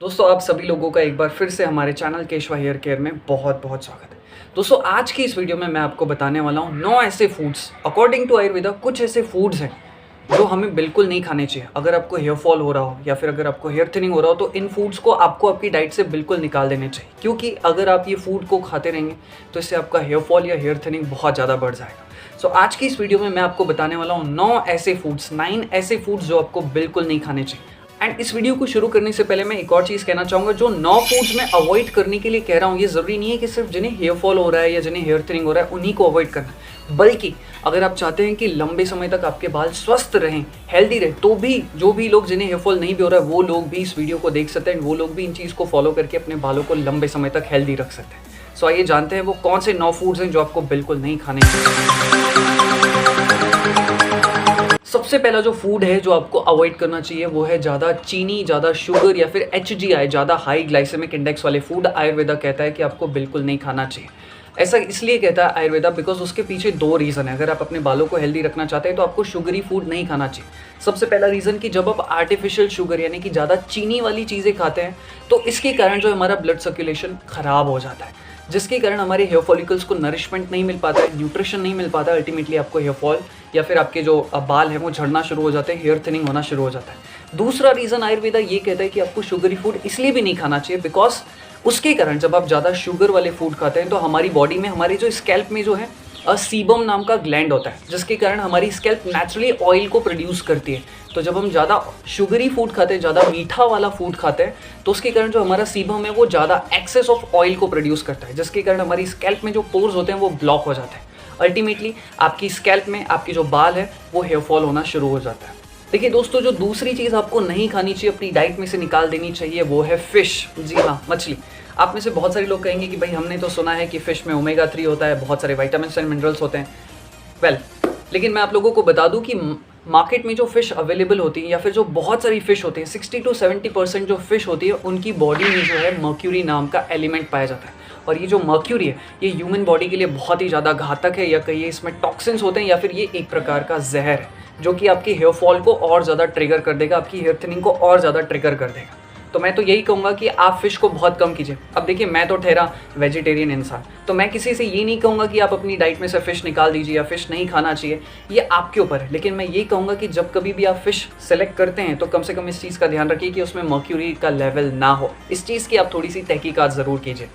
दोस्तों आप सभी लोगों का एक बार फिर से हमारे चैनल केशवा हेयर केयर में बहुत बहुत स्वागत है। दोस्तों आज की इस वीडियो में मैं आपको बताने वाला हूँ 9 ऐसे फूड्स अकॉर्डिंग टू आयुर्वेदा, कुछ ऐसे फूड्स हैं जो हमें बिल्कुल नहीं खाने चाहिए। अगर आपको हेयर फॉल हो रहा हो या फिर अगर आपको हेयर थिनिंग हो रहा हो तो इन फूड्स को आपको आपकी डाइट से बिल्कुल निकाल देने चाहिए, क्योंकि अगर आप ये फूड को खाते रहेंगे तो इससे आपका हेयर फॉल या हेयर थिनिंग बहुत ज़्यादा बढ़ जाएगा। सो आज की इस वीडियो में मैं आपको बताने वाला हूँ 9 ऐसे फूड्स, 9 ऐसे फूड्स जो आपको बिल्कुल नहीं खाने चाहिए। एंड इस वीडियो को शुरू करने से पहले मैं एक और चीज़ कहना चाहूँगा, जो 9 फूड्स मैं अवॉइड करने के लिए कह रहा हूँ, ये ज़रूरी नहीं है कि सिर्फ जिन्हें हेयर फॉल हो रहा है या जिन्हें हेयर थिनिंग हो रहा है उन्हीं को अवॉइड करना है, बल्कि अगर आप चाहते हैं कि लंबे समय तक आपके बाल स्वस्थ रहें, हेल्दी रहें, तो भी जो भी लोग जिन्हें हेयर फॉल नहीं भी हो रहा है वो लोग भी इस वीडियो को देख सकते हैं। वो लोग भी इन चीज़ को फॉलो करके अपने बालों को लंबे समय तक हेल्दी रख सकते हैं। सो आइए जानते हैं वो कौन से 9 फूड्स हैं जो आपको बिल्कुल नहीं खाने चाहिए। सबसे पहला जो फूड है जो आपको अवॉइड करना चाहिए वो है ज़्यादा चीनी, ज़्यादा शुगर या फिर HGI, ज़्यादा हाई ग्लाइसेमिक इंडेक्स वाले फूड। आयुर्वेदा कहता है कि आपको बिल्कुल नहीं खाना चाहिए। ऐसा इसलिए कहता है आयुर्वेदा बिकॉज उसके पीछे 2 रीज़न है। अगर आप अपने बालों को हेल्दी रखना चाहते हैं तो आपको शुगरी फूड नहीं खाना चाहिए। सबसे पहला रीज़न कि जब आप आर्टिफिशियल शुगर यानी कि ज़्यादा चीनी वाली चीज़ें खाते हैं तो इसके कारण जो हमारा ब्लड सर्कुलेशन ख़राब हो जाता है, जिसके कारण हमारे हेयर फॉलिकल्स को नरिशमेंट नहीं मिल पाता है, न्यूट्रिशन नहीं मिल पाता है। अल्टीमेटली आपको हेयर फॉल या फिर आपके जो बाल हैं वो झड़ना शुरू हो जाते हैं, हेयर थिनिंग होना शुरू हो जाता है। दूसरा रीज़न आयुर्वेदा ये कहता है कि आपको शुगरी फूड इसलिए भी नहीं खाना चाहिए बिकॉज उसके कारण जब आप ज़्यादा शुगर वाले फूड खाते हैं तो हमारी बॉडी में, हमारे जो स्कैल्प में जो है सीबम नाम का ग्लैंड होता है, जिसके कारण हमारी स्कैल्प नेचुरली ऑयल को प्रोड्यूस करती है। तो जब हम ज़्यादा शुगरी फूड खाते हैं, ज़्यादा मीठा वाला फूड खाते हैं, तो उसके कारण जो हमारा सीबम है वो ज़्यादा एक्सेस ऑफ ऑयल को प्रोड्यूस करता है, जिसके कारण हमारी स्कैल्प में जो पोर्स होते हैं वो ब्लॉक हो जाते हैं। अल्टीमेटली आपकी स्कैल्प में आपकी जो बाल है वो हेयर फॉल होना शुरू हो जाता है। देखिए दोस्तों, जो दूसरी चीज़ आपको नहीं खानी चाहिए, अपनी डाइट में से निकाल देनी चाहिए, वो है फ़िश। जी हाँ, मछली। आप में से बहुत सारे लोग कहेंगे कि भाई हमने तो सुना है कि फ़िश में ओमेगा 3 होता है, बहुत सारे विटामिन्स एंड मिनरल्स होते हैं। लेकिन मैं आप लोगों को बता दूं कि मार्केट में जो फ़िश अवेलेबल होती है या फिर जो बहुत सारी फ़िश होती है, 60 to 70% जो फ़िश होती है उनकी बॉडी में जो है मर्क्यूरी नाम का एलिमेंट पाया जाता है। और ये जो मर्क्यूरी है ये ह्यूमन बॉडी के लिए बहुत ही ज़्यादा घातक है, या कहिए इसमें टॉक्सिन्स होते हैं, या फिर ये एक प्रकार का जहर है जो कि आपके हेयर फॉल को और ज़्यादा ट्रिगर कर देगा, आपकी हेयर थिनिंग को और ज़्यादा ट्रिगर कर देगा। तो मैं तो यही कहूँगा कि आप फ़िश को बहुत कम कीजिए। अब देखिए, मैं तो ठहरा वेजिटेरियन इंसान, तो मैं किसी से ये नहीं कहूँगा कि आप अपनी डाइट में से फ़िश निकाल दीजिए या फ़िश नहीं खाना चाहिए, ये आपके ऊपर है। लेकिन मैं ये कहूँगा कि जब कभी भी आप फ़िश सेलेक्ट करते हैं तो कम से कम इस चीज़ का ध्यान रखिए कि उसमें मर्क्यूरी का लेवल ना हो। इस चीज़ की आप थोड़ी सी तहकीकात ज़रूर कीजिए।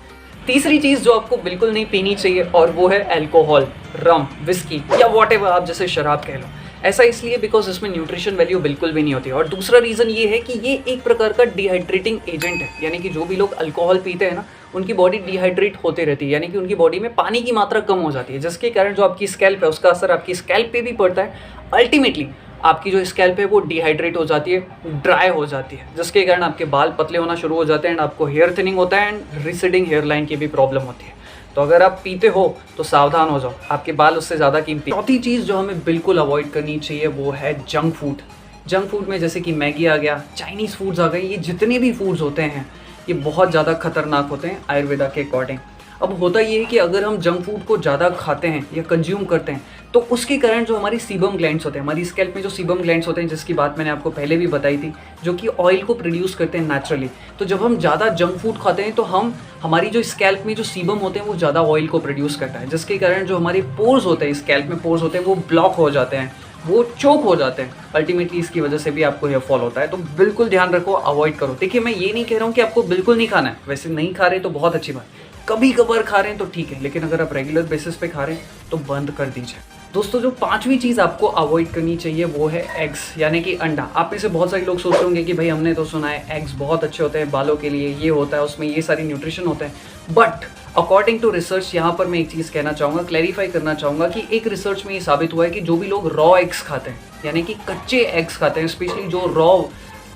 तीसरी चीज़ जो आपको बिल्कुल नहीं पीनी चाहिए और वो है अल्कोहल, रम, विस्की या व्हाटएवर आप जैसे शराब कह लो। ऐसा इसलिए बिकॉज इसमें न्यूट्रिशन वैल्यू बिल्कुल भी नहीं होती। और दूसरा रीज़न ये है कि ये एक प्रकार का डिहाइड्रेटिंग एजेंट है, यानी कि जो भी लोग अल्कोहल पीते हैं ना उनकी बॉडी डिहाइड्रेट होते रहती है, यानी कि उनकी बॉडी में पानी की मात्रा कम हो जाती है, जिसके कारण जो आपकी स्कैल्प है उसका असर आपकी स्कैल्प पे भी पड़ता है। अल्टीमेटली आपकी जो स्कैल्प है वो डिहाइड्रेट हो जाती है, ड्राई हो जाती है, जिसके कारण आपके बाल पतले होना शुरू हो जाते हैं एंड आपको हेयर थिनिंग होता है एंड रिसीडिंग हेयर लाइन की भी प्रॉब्लम होती है। तो अगर आप पीते हो तो सावधान हो जाओ, आपके बाल उससे ज़्यादा कीमती। चौथी चीज़ जो हमें बिल्कुल अवॉइड करनी चाहिए वो है जंक फूड। जंक फूड में जैसे कि मैगी आ गया, चाइनीज़ फूड्स आ गए, ये जितने भी फूड्स होते हैं ये बहुत ज़्यादा खतरनाक होते हैं आयुर्वेदा के अकॉर्डिंग। अब होता ये है कि अगर हम जंक फूड को ज़्यादा खाते हैं या कंज्यूम करते हैं तो उसके कारण जो हमारी सीबम ग्लैंड्स होते हैं, हमारी स्कैल्प में जो सीबम ग्लैंड्स होते हैं, जिसकी बात मैंने आपको पहले भी बताई थी, जो कि ऑयल को प्रोड्यूस करते हैं नेचुरली। तो जब हम ज़्यादा जंक फूड खाते हैं तो हमारी जो स्कैल्प में जो सीबम होते हैं वो ज़्यादा ऑयल को प्रोड्यूस करता है, जिसके कारण जो हमारे पोर्स होते हैं, स्कैल्प में पोर्स होते हैं, वो ब्लॉक हो जाते हैं, वो चोक हो जाते हैं। अल्टीमेटली इसकी वजह से भी आपको हेयर फॉल होता है। तो बिल्कुल ध्यान रखो, अवॉइड करो। देखिए, मैं ये नहीं कह रहा हूँ कि आपको बिल्कुल नहीं खाना है, वैसे नहीं खा रहे तो बहुत अच्छी बात, कभी कभार खा रहे हैं तो ठीक है, लेकिन अगर आप रेगुलर बेसिस पे खा रहे हैं तो बंद कर दीजिए। दोस्तों, जो 5वीं चीज़ आपको अवॉइड करनी चाहिए वो है एग्स, यानी कि अंडा। आप में से बहुत सारे लोग सोच रहे होंगे कि भाई हमने तो सुना है एग्स बहुत अच्छे होते हैं बालों के लिए, ये होता है उसमें ये सारी न्यूट्रिशन होते हैं, बट अकॉर्डिंग टू रिसर्च, यहाँ पर मैं एक चीज़ कहना चाहूँगा, क्लैरिफाई करना चाहूँगा कि एक रिसर्च में ये साबित हुआ है कि जो भी लोग रॉ एग्स खाते हैं, यानी कि कच्चे एग्स खाते हैं, स्पेशली जो रॉ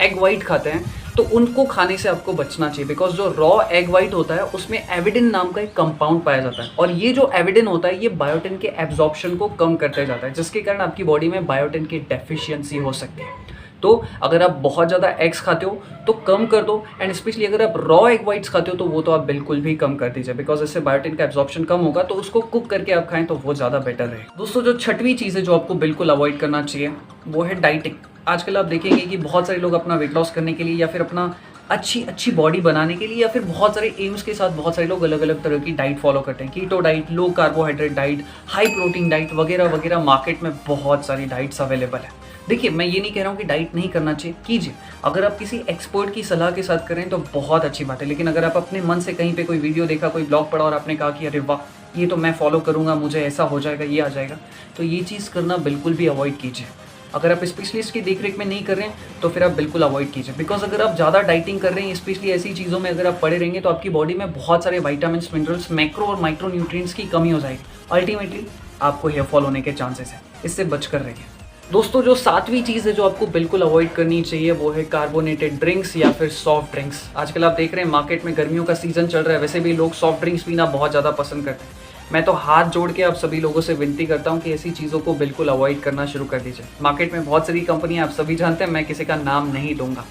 एग वाइट खाते हैं, तो उनको खाने से आपको बचना चाहिए। बिकॉज जो रॉ एग वाइट होता है उसमें एविडिन नाम का एक कंपाउंड पाया जाता है, और ये जो एविडिन होता है ये बायोटिन के एब्जॉर्प्शन को कम करते जाता है, जिसके कारण आपकी बॉडी में बायोटिन की डेफिशिएंसी हो सकती है। तो अगर आप बहुत ज़्यादा एग्स खाते हो तो कम कर दो, एंड स्पेशली अगर आप रॉ एग वाइट्स खाते हो तो वो तो आप बिल्कुल भी कम कर दीजिए, बिकॉज इससे बायोटिन का एब्जॉर्प्शन कम होगा, तो उसको कुक करके आप खाएं तो वो ज़्यादा बेटर है। दोस्तों, जो 6वीं चीज़ है जो आपको बिल्कुल अवॉइड करना चाहिए वो है डाइटिंग। आजकल आप देखेंगे कि बहुत सारे लोग अपना वेट लॉस करने के लिए या फिर अपना अच्छी बॉडी बनाने के लिए या फिर बहुत सारे एम्स के साथ बहुत सारे लोग अलग अलग तरह की डाइट फॉलो करते हैं। Keto diet, low carbohydrate diet, high protein diet वगैरह वगैरह। मार्केट में बहुत सारी डाइट्स अवेलेबल है। देखिए, मैं ये नहीं कह रहा हूँ कि डाइट नहीं करना चाहिए, कीजिए। अगर आप किसी एक्सपर्ट की सलाह के साथ करें तो बहुत अच्छी बात है। लेकिन अगर आप अपने मन से कहीं पे कोई वीडियो देखा, कोई ब्लॉग पढ़ा और आपने कहा कि अरे वाह, ये तो मैं फॉलो करूँगा, मुझे ऐसा हो जाएगा, ये आ जाएगा, तो ये चीज़ करना बिल्कुल भी अवॉइड कीजिए। अगर आप स्पेशलिस्ट की देखरेख में नहीं कर रहे हैं तो फिर आप बिल्कुल अवॉइड कीजिए। बिकॉज अगर आप ज़्यादा डाइटिंग कर रहे हैं, स्पेशली ऐसी चीज़ों में अगर आप पड़े रहेंगे तो आपकी बॉडी में बहुत सारे विटामिन्स, मिनरल्स, मैक्रो और माइक्रो न्यूट्रिएंट्स की कमी हो जाएगी। अल्टीमेटली आपको हेयर फॉल होने के चांसेस हैं। इससे बचकर रहिए। दोस्तों, जो 7वीं चीज़ है जो आपको बिल्कुल अवॉइड करनी चाहिए वो है कार्बोनेटेड ड्रिंक्स या फिर सॉफ्ट ड्रिंक्स। आजकल आप देख रहे हैं मार्केट में गर्मियों का सीजन चल रहा है, वैसे भी लोग सॉफ्ट ड्रिंक्स पीना बहुत ज़्यादा पसंद करते हैं। मैं तो हाथ जोड़ के आप सभी लोगों से विनती करता हूं कि ऐसी चीज़ों को बिल्कुल अवॉइड करना शुरू कर दीजिए। मार्केट में बहुत सारी कंपनियां आप सभी जानते हैं, मैं किसी का नाम नहीं दूंगा।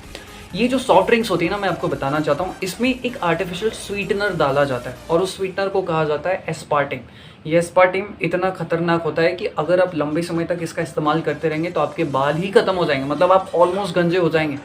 ये जो सॉफ्ट ड्रिंक्स होती है ना, मैं आपको बताना चाहता हूँ, इसमें एक आर्टिफिशियल स्वीटनर डाला जाता है और उस स्वीटनर को कहा जाता है एस्पार्टिम। ये एस्पार्टिम इतना खतरनाक होता है कि अगर आप लंबे समय तक इसका इस्तेमाल करते रहेंगे तो आपके बाल ही खत्म हो जाएंगे, मतलब आप ऑलमोस्ट गंजे हो जाएंगे।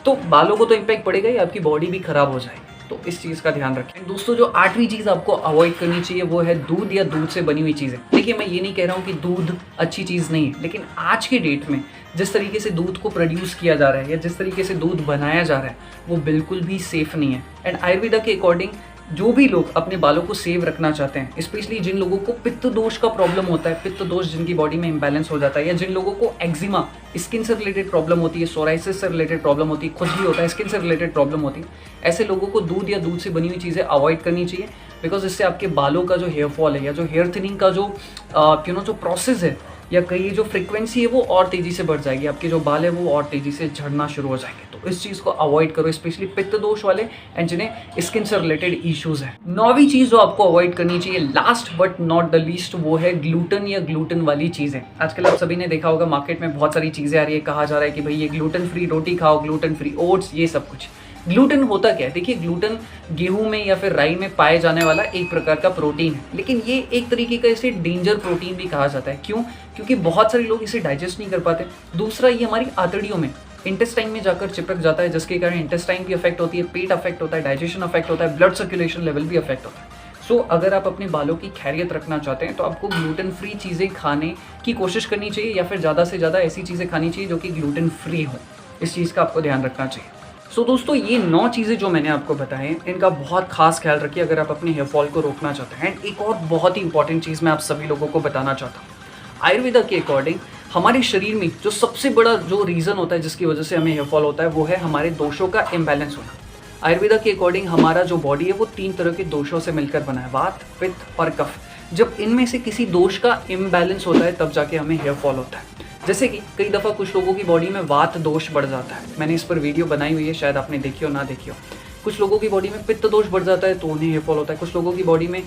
तो बालों को तो इम्पैक्ट पड़ेगा ही, आपकी बॉडी भी खराब हो जाएगी। तो इस चीज़ का ध्यान रखें। दोस्तों, जो 8वीं चीज़ आपको अवॉइड करनी चाहिए वो है दूध या दूध से बनी हुई चीज़ें। देखिए, मैं ये नहीं कह रहा हूँ कि दूध अच्छी चीज़ नहीं है, लेकिन आज के डेट में जिस तरीके से दूध को प्रोड्यूस किया जा रहा है या जिस तरीके से दूध बनाया जा रहा है वो बिल्कुल भी सेफ नहीं है। एंड आयुर्वेदा के अकॉर्डिंग जो भी लोग अपने बालों को सेव रखना चाहते हैं, स्पेशली जिन लोगों को पित्त दोष का प्रॉब्लम होता है, पित्त दोष जिनकी बॉडी में इंबैलेंस हो जाता है, या जिन लोगों को एक्जिमा, स्किन से रिलेटेड प्रॉब्लम होती है, सोराइसिस से रिलेटेड प्रॉब्लम होती है, खुजली होता है, स्किन से रिलेटेड प्रॉब्लम होती है, ऐसे लोगों को दूध या दूध से बनी हुई चीज़ें अवॉइड करनी चाहिए। बिकॉज इससे आपके बालों का जो हेयर फॉल है या जो हेयर थिनिंग का जो जो प्रोसेस है या कहीं जो फ्रीक्वेंसी है वो और तेज़ी से बढ़ जाएगी, आपके जो बाल है वो और तेज़ी से झड़ना शुरू हो जाएंगे। तो इस चीज़ को अवॉइड करो, स्पेशली पित्त दोष वाले एंड जिन्हें स्किन से रिलेटेड इश्यूज हैं। 9वीं चीज़ जो आपको अवॉइड करनी चाहिए, last but not the least, वो है ग्लूटेन या ग्लूटेन वाली चीज़ें। आजकल आप सभी ने देखा होगा मार्केट में बहुत सारी चीज़ें आ रही है, कहा जा रहा है कि भाई ये ग्लूटेन फ्री रोटी खाओ, ग्लूटेन फ्री ओट्स, ये सब कुछ। ग्लूटेन होता क्या है? देखिए, ग्लूटेन गेहूं में या फिर राई में पाए जाने वाला एक प्रकार का प्रोटीन है, लेकिन ये एक तरीके का इसे डेंजर प्रोटीन भी कहा जाता है। क्यों? क्योंकि बहुत सारे लोग इसे डाइजेस्ट नहीं कर पाते। दूसरा, ये हमारी आंतड़ियों में, इंटेस्टाइन में जाकर चिपक जाता है, जिसके कारण इंटेस्टाइन भी अफेक्ट होती है, पेट अफेक्ट होता है, डाइजेशन अफेक्ट होता है, ब्लड सर्कुलेशन लेवल भी अफेक्ट होता है। सो अगर आप अपने बालों की खैरियत रखना चाहते हैं तो आपको ग्लूटेन फ्री चीज़ें खाने की कोशिश करनी चाहिए, या फिर ज़्यादा से ज़्यादा ऐसी चीज़ें खानी चाहिए जो कि ग्लूटेन फ्री हो। इस चीज़ का आपको ध्यान रखना चाहिए। सो दोस्तों, ये 9 चीज़ें जो मैंने आपको बताएं, इनका बहुत खास ख्याल रखिए अगर आप अपने हेयर फॉल को रोकना चाहते हैं। एंड एक और बहुत ही इंपॉर्टेंट चीज़ मैं आप सभी लोगों को बताना चाहता हूँ। आयुर्वेदा के अकॉर्डिंग हमारे शरीर में जो सबसे बड़ा जो रीज़न होता है जिसकी वजह से हमें हेयर फॉल होता है वो है हमारे दोषों का इम्बैलेंस होना। आयुर्वेदा के अकॉर्डिंग हमारा जो बॉडी है वो 3 तरह के दोषों से मिलकर बना है, वात, पित्त और कफ। जब इनमें से किसी दोष का इम्बैलेंस होता है तब जाके हमें हेयर फॉल होता है। जैसे कि कई दफ़ा कुछ लोगों की बॉडी में वात दोष बढ़ जाता है, मैंने इस पर वीडियो बनाई हुई है, शायद आपने देखी हो ना देखी हो। कुछ लोगों की बॉडी में पित्त दोष बढ़ जाता है तो उन्हें हेयर फॉल होता है। कुछ लोगों की बॉडी में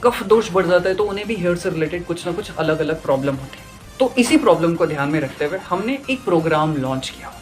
कफ दोष बढ़ जाता है तो उन्हें भी हेयर से रिलेटेड कुछ ना कुछ अलग अलग प्रॉब्लम होती है। तो इसी प्रॉब्लम को ध्यान में रखते हुए हमने एक प्रोग्राम लॉन्च किया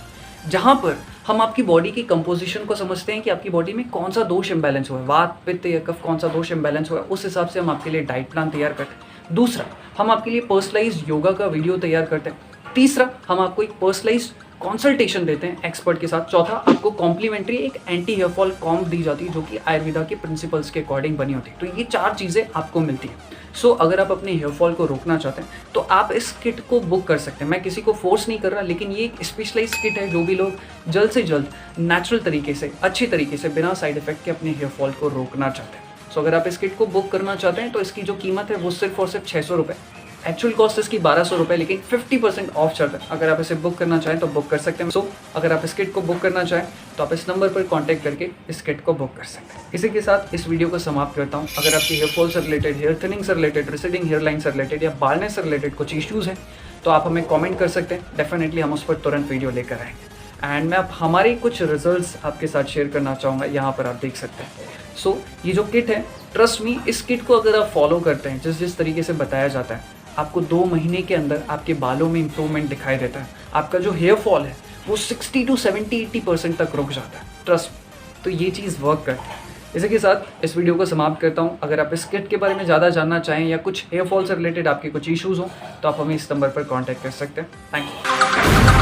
जहाँ पर हम आपकी बॉडी की कंपोजिशन को समझते हैं कि आपकी बॉडी में कौन सा दोष इम्बैलेंस हुआ है, वात, पित्त या कफ कौन सा दोष इम्बैलेंस हुआ है, उस हिसाब से हम आपके लिए डाइट प्लान तैयार करते हैं। दूसरा, हम आपके लिए पर्सनलाइज्ड योगा का वीडियो तैयार करते हैं। तीसरा, हम आपको एक पर्सनलाइज्ड कंसल्टेशन देते हैं एक्सपर्ट के साथ। चौथा, आपको कॉम्प्लीमेंट्री एक एंटी हेयर फॉल कॉम्ब दी जाती है जो कि आयुर्वेदा के प्रिंसिपल्स के अकॉर्डिंग बनी होती है। तो ये 4 चीज़ें आपको मिलती हैं। सो अगर आप अपने हेयर फॉल को रोकना चाहते हैं तो आप इस किट को बुक कर सकते हैं। मैं किसी को फोर्स नहीं कर रहा, लेकिन ये एक स्पेशलाइज्ड किट है जो भी लोग जल्द से जल्द नेचुरल तरीके से, अच्छी तरीके से, बिना साइड इफेक्ट के अपने हेयर फॉल को रोकना चाहते हैं। सो अगर आप इस किट को बुक करना चाहते हैं तो इसकी जो कीमत है वो सिर्फ और सिर्फ 600 रुपये। एक्चुअल कॉस्ट इसकी 1200 रुपये, लेकिन 50% ऑफ चल रहा है। अगर आप इसे बुक करना चाहें तो बुक कर सकते हैं। सो अगर आप इस किट को बुक करना चाहें तो आप इस नंबर पर कांटेक्ट करके इस किट को बुक कर सकते हैं। इसी के साथ इस वीडियो को समाप्त करता हूं। अगर आपकी हेयर फॉल से रिलेटेड, हेयर थिनिंग से रिलेटेड, रिसीडिंग हेयर लाइन से रिलेटेड या बालनेस से रिलेटेड कुछ इश्यूज़ हैं तो आप हमें कॉमेंट कर सकते हैं। डेफिनेटली हम उस पर तुरंत वीडियो लेकर आएंगे। एंड मैं अब हमारे कुछ रिजल्ट्स आपके साथ शेयर करना चाहूँगा, यहाँ पर आप देख सकते हैं। सो ये जो किट है, ट्रस्ट मी, इस किट को अगर आप फॉलो करते हैं जिस तरीके से बताया जाता है, आपको 2 महीने के अंदर आपके बालों में इंप्रूवमेंट दिखाई देता है। आपका जो हेयर फॉल है वो 60 to 70-80% तक रुक जाता है। ट्रस्ट, तो ये चीज़ वर्क करती है। इसी के साथ इस वीडियो को समाप्त करता हूँ। अगर आप इस किट के बारे में ज़्यादा जानना चाहें या कुछ हेयर फॉल से रिलेटेड आपके कुछ इश्यूज़ हों तो आप हमें इस नंबर पर कॉन्टैक्ट कर सकते हैं। Thank you.